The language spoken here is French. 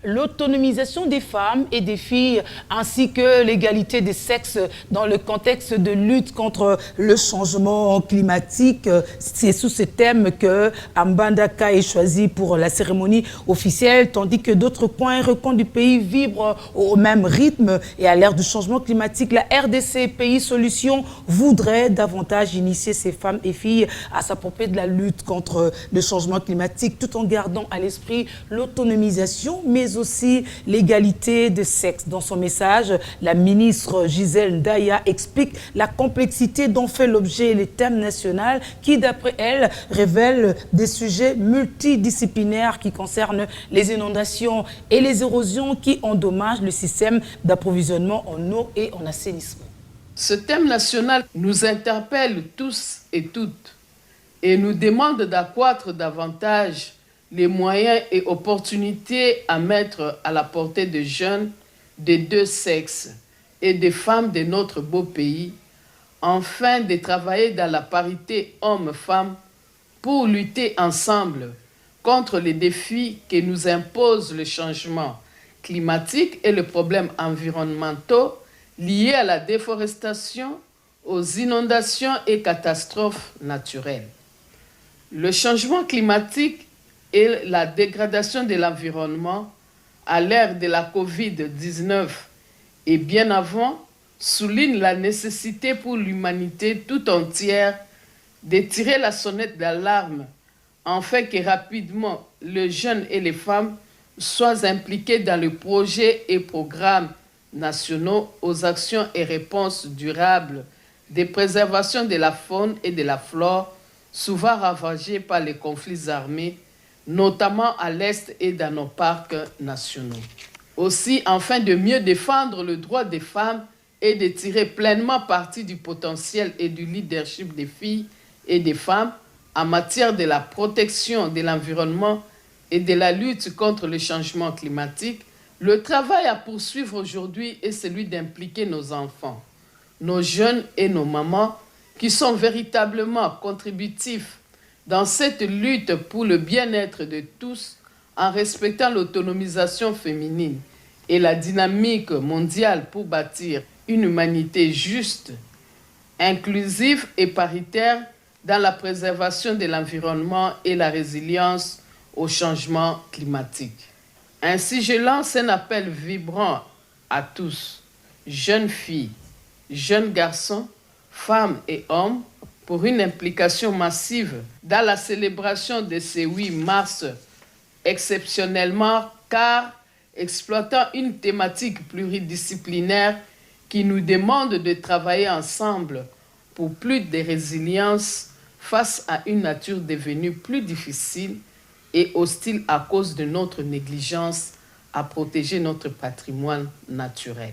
l'autonomisation des femmes et des filles, ainsi que l'égalité des sexes dans le contexte de lutte contre le changement climatique. C'est sous ce thème que Mbandaka est choisi pour la cérémonie officielle, tandis que d'autres coins et recoins du pays vibrent au même rythme. Et à l'ère du changement climatique, la RDC Pays Solutions voudrait davantage initier ces femmes et filles à s'approprier de la lutte contre le changement climatique, tout en gardant à l'esprit l'autonomisation, mais aussi l'égalité de sexe. Dans son message, la ministre Gisèle Ndaya explique la complexité dont fait l'objet les thèmes nationaux qui, d'après elle, révèlent des sujets multidisciplinaires qui concernent les inondations et les érosions qui endommagent le système d'approvisionnement en eau et en assainissement. Ce thème national nous interpelle tous et toutes et nous demande d'accroître davantage les moyens et opportunités à mettre à la portée des jeunes des deux sexes et des femmes de notre beau pays, afin de travailler dans la parité hommes-femmes pour lutter ensemble contre les défis que nous impose le changement climatique et les problèmes environnementaux liés à la déforestation, aux inondations et catastrophes naturelles. Le changement climatique et la dégradation de l'environnement à l'ère de la COVID-19 et bien avant soulignent la nécessité pour l'humanité tout entière de tirer la sonnette d'alarme afin que rapidement les jeunes et les femmes soient impliqués dans les projets et programmes nationaux aux actions et réponses durables de préservation de la faune et de la flore, souvent ravagées par les conflits armés, notamment à l'Est et dans nos parcs nationaux. Aussi, afin de mieux défendre le droit des femmes et de tirer pleinement parti du potentiel et du leadership des filles et des femmes en matière de la protection de l'environnement et de la lutte contre le changement climatique, le travail à poursuivre aujourd'hui est celui d'impliquer nos enfants, nos jeunes et nos mamans qui sont véritablement contributifs dans cette lutte pour le bien-être de tous en respectant l'autonomisation féminine et la dynamique mondiale pour bâtir une humanité juste, inclusive et paritaire dans la préservation de l'environnement et la résilience au changement climatique. Ainsi, je lance un appel vibrant à tous, jeunes filles, jeunes garçons, femmes et hommes, pour une implication massive dans la célébration de ce 8 mars exceptionnellement, car exploitant une thématique pluridisciplinaire qui nous demande de travailler ensemble pour plus de résilience face à une nature devenue plus difficile et hostile à cause de notre négligence à protéger notre patrimoine naturel.